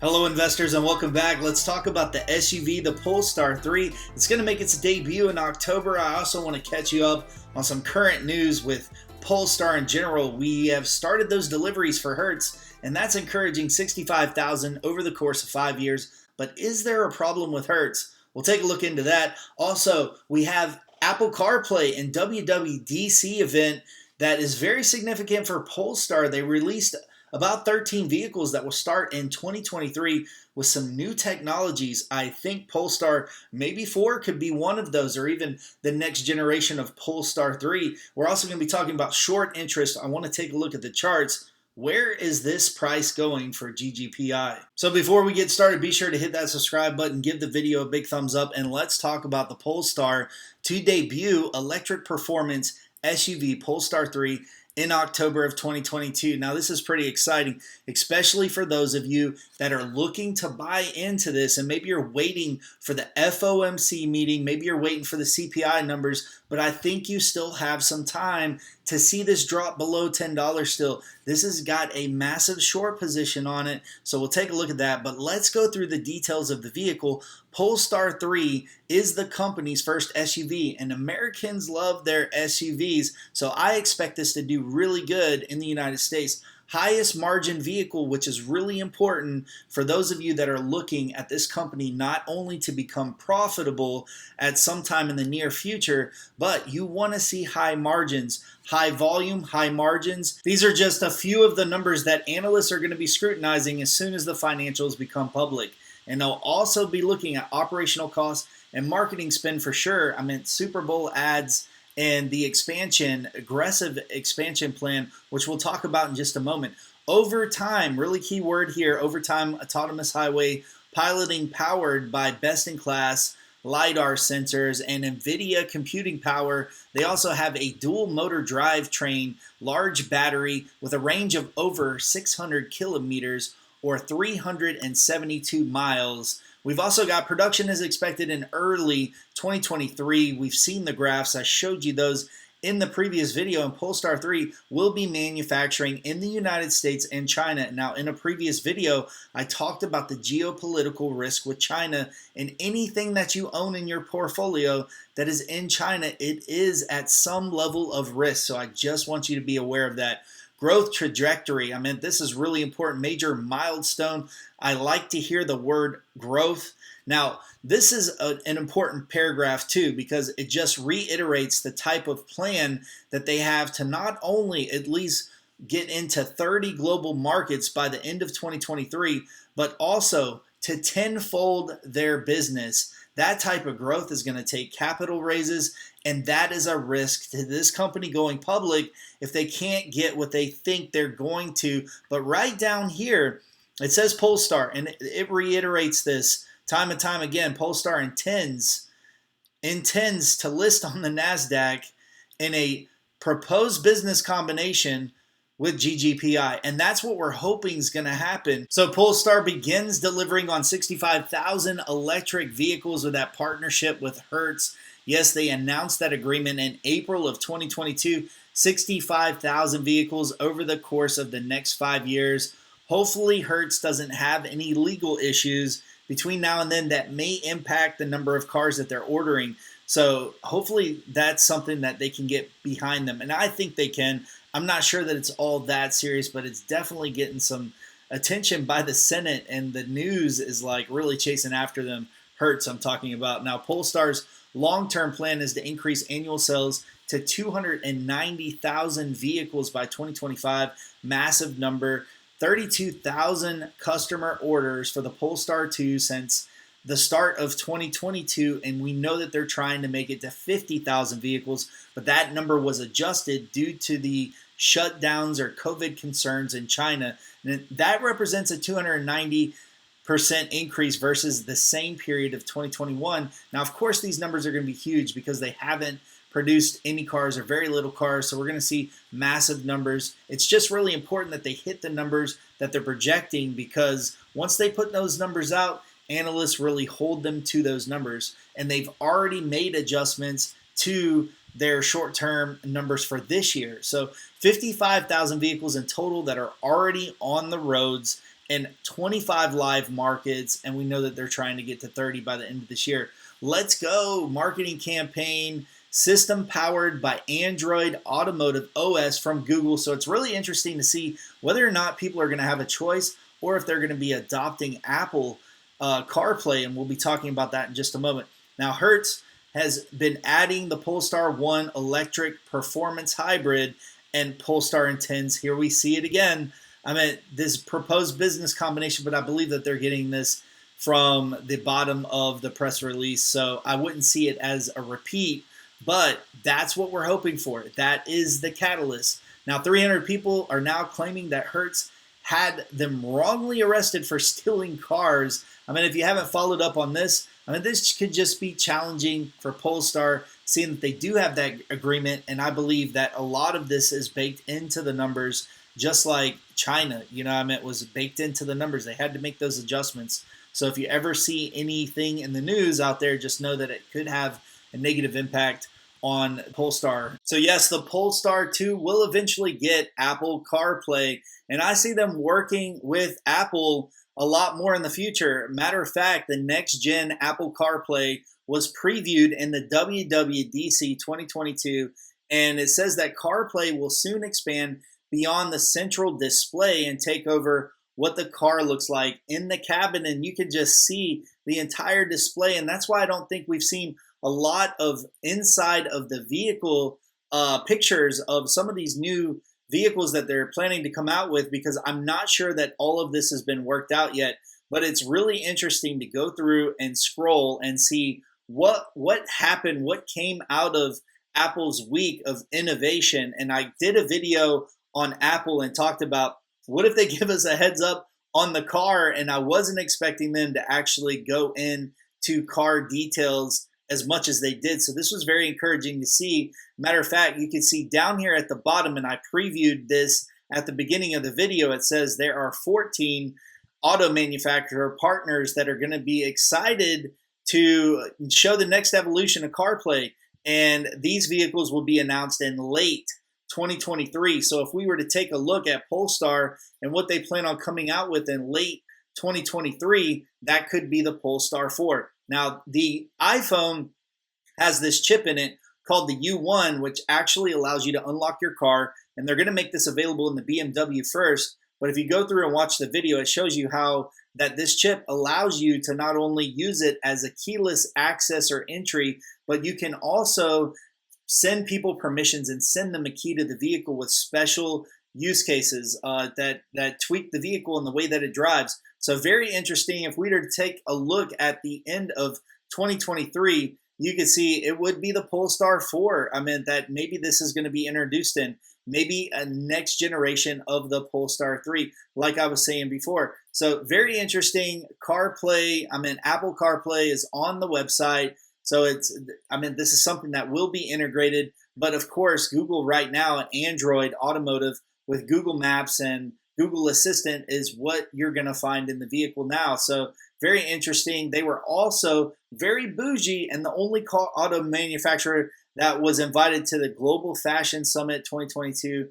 Hello investors and welcome back. Let's talk about the SUV, the Polestar 3. It's going to make its debut in October. I also want to catch you up on some current news with Polestar in general. We have started those deliveries for Hertz, and that's encouraging 65,000 over the course of 5 years. But is there a problem with Hertz? We'll take a look into that. Also, we have Apple CarPlay and WWDC event that is very significant for Polestar. They released about 13 vehicles that will start in 2023 with some new technologies. I think Polestar maybe 4 could be one of those, or even the next generation of Polestar 3. We're also going to be talking about short interest. I want to take a look at the charts. Where is this price going for Ggpi? So before we get started, be sure to hit that subscribe button, give the video a big thumbs up, and let's talk about the Polestar to debut electric performance SUV Polestar 3 in October of 2022. Now this is pretty exciting, especially for those of you that are looking to buy into this, and maybe you're waiting for the FOMC meeting, maybe you're waiting for the CPI numbers, but I think you still have some time to see this drop below $10 still. This has got a massive short position on it, so we'll take a look at that, but let's go through the details of the vehicle. Polestar 3 is the company's first SUV, and Americans love their SUVs, so I expect this to do really good in the United States. Highest margin vehicle, which is really important for those of you that are looking at this company not only to become profitable at some time in the near future, but you want to see high margins, high volume, high margins. These are just a few of the numbers that analysts are going to be scrutinizing as soon as the financials become public. And they'll also be looking at operational costs and marketing spend for sure. I meant Super Bowl ads and the expansion, aggressive expansion plan, which we'll talk about in just a moment. Over time, really key word here, over time, autonomous highway piloting powered by best-in-class LiDAR sensors and NVIDIA computing power. They also have a dual motor drivetrain, large battery with a range of over 600 kilometers or 372 miles. We've also got production is expected in early 2023. We've seen the graphs. I showed you those in the previous video, and Polestar 3 will be manufacturing in the United States and China. Now, in a previous video, I talked about the geopolitical risk with China, and anything that you own in your portfolio that is in China, it is at some level of risk. So I just want you to be aware of that. Growth trajectory. I mean, this is really important. Major milestone. I like to hear the word growth. Now, this is an important paragraph too, because it just reiterates the type of plan that they have to not only at least get into 30 global markets by the end of 2023, but also to tenfold their business. That type of growth is going to take capital raises, and that is a risk to this company going public if they can't get what they think they're going to. But right down here, it says Polestar, and it reiterates this time and time again. Polestar intends to list on the NASDAQ in a proposed business combination with Ggpi, and that's what we're hoping is going to happen. So Polestar begins delivering on 65,000 electric vehicles with that partnership with Hertz. Yes, they announced that agreement in April of 2022, 65,000 vehicles over the course of the next 5 years. Hopefully Hertz doesn't have any legal issues between now and then that may impact the number of cars that they're ordering. So hopefully that's something that they can get behind them, and I think they can. I'm not sure that it's all that serious, but it's definitely getting some attention by the Senate, and the news is like really chasing after them. Hertz, I'm talking about. Now, Polestar's long-term plan is to increase annual sales to 290,000 vehicles by 2025. Massive number. 32,000 customer orders for the Polestar 2 since the start of 2022, and we know that they're trying to make it to 50,000 vehicles, but that number was adjusted due to the shutdowns or COVID concerns in China. And that represents a 290% increase versus the same period of 2021. Now, of course, these numbers are going to be huge because they haven't produced any cars or very little cars, so we're going to see massive numbers. It's just really important that they hit the numbers that they're projecting, because once they put those numbers out, analysts really hold them to those numbers, and they've already made adjustments to their short-term numbers for this year. So 55,000 vehicles in total that are already on the roads, in 25 live markets, and we know that they're trying to get to 30 by the end of this year. Let's go marketing campaign, system powered by Android Automotive OS from Google. So it's really interesting to see whether or not people are going to have a choice or if they're going to be adopting Apple CarPlay, and we'll be talking about that in just a moment. Now, Hertz has been adding the Polestar 1 electric performance hybrid, and Polestar intends, here we see it again. I mean, this proposed business combination, but I believe that they're getting this from the bottom of the press release, so I wouldn't see it as a repeat, but that's what we're hoping for. That is the catalyst. Now, 300 people are now claiming that Hertz had them wrongly arrested for stealing cars. I mean, if you haven't followed up on this, I mean, this could just be challenging for Polestar, seeing that they do have that agreement, and I believe that a lot of this is baked into the numbers, just like China, I mean, it was baked into the numbers. They had to make those adjustments. So if you ever see anything in the news out there, just know that it could have a negative impact on Polestar. So yes, the Polestar 2 will eventually get Apple CarPlay, and I see them working with Apple a lot more in the future. Matter of fact, the next gen Apple CarPlay was previewed in the WWDC 2022, and it says that CarPlay will soon expand beyond the central display and take over what the car looks like in the cabin, and you can just see the entire display. And that's why I don't think we've seen a lot of inside of the vehicle pictures of some of these new vehicles that they're planning to come out with, because I'm not sure that all of this has been worked out yet. But it's really interesting to go through and scroll and see what happened, what came out of Apple's week of innovation. And I did a video on Apple and talked about, what if they give us a heads up on the car? And I wasn't expecting them to actually go into car details as much as they did. So this was very encouraging to see. Matter of fact, you can see down here at the bottom, and I previewed this at the beginning of the video, it says there are 14 auto manufacturer partners that are going to be excited to show the next evolution of CarPlay. And these vehicles will be announced in late 2023. So if we were to take a look at Polestar and what they plan on coming out with in late 2023, that could be the Polestar 4. Now, the iPhone has this chip in it called the U1, which actually allows you to unlock your car, and they're going to make this available in the BMW first. But if you go through and watch the video, it shows you how that this chip allows you to not only use it as a keyless access or entry, but you can also send people permissions and send them a key to the vehicle with special use cases that tweak the vehicle and the way that it drives. So very interesting. If we were to take a look at the end of 2023, you can see it would be the Polestar 4. I mean, that maybe this is going to be introduced in maybe a next generation of the Polestar 3, like I was saying before. So very interesting. CarPlay, Apple CarPlay is on the website. So this is something that will be integrated. But of course, Google right now, Android Automotive with Google Maps and Google Assistant is what you're going to find in the vehicle now. So very interesting. They were also very bougie and the only car auto manufacturer that was invited to the Global Fashion Summit 2022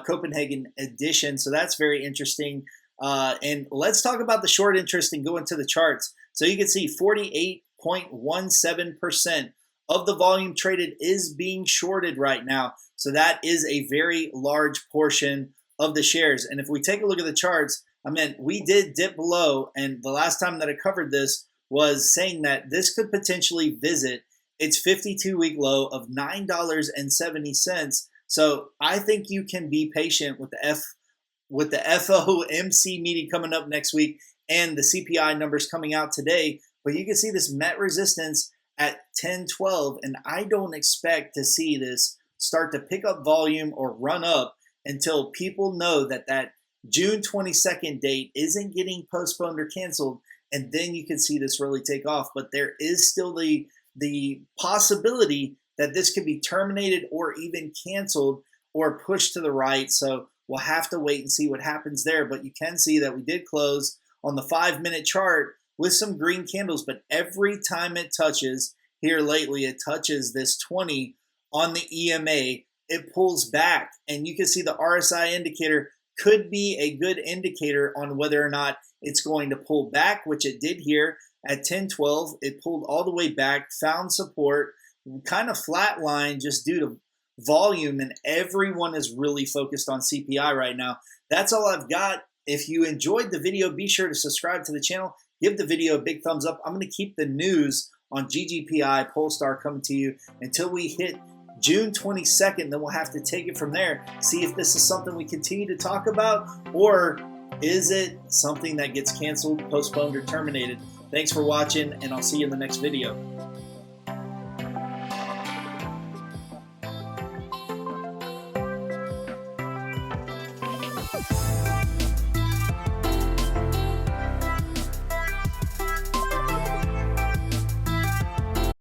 Copenhagen edition. So that's very interesting. And let's talk about the short interest and go into the charts. So you can see 48.17% of the volume traded is being shorted right now. So that is a very large portion of the shares. And if we take a look at the charts, we did dip below, and the last time that I covered this was saying that this could potentially visit its 52-week low of $9.70. So I think you can be patient with the FOMC meeting coming up next week and the CPI numbers coming out today. But you can see this met resistance at 1012, and I don't expect to see this start to pick up volume or run up until people know that that June 22nd date isn't getting postponed or canceled, and then you can see this really take off. But there is still the possibility that this could be terminated or even canceled or pushed to the right. So we'll have to wait and see what happens there. But you can see that we did close on the 5-minute chart with some green candles, but every time it touches here lately, it touches this 20 on the EMA, it pulls back, and you can see the RSI indicator could be a good indicator on whether or not it's going to pull back, which it did here at 1012. It pulled all the way back, found support, kind of flatlined just due to volume, and everyone is really focused on CPI right now. That's all I've got. If you enjoyed the video, be sure to subscribe to the channel. Give the video a big thumbs up. I'm going to keep the news on Ggpi Polestar coming to you until we hit June 22nd. Then we'll have to take it from there. See if this is something we continue to talk about, or is it something that gets canceled, postponed, or terminated. Thanks for watching, and I'll see you in the next video.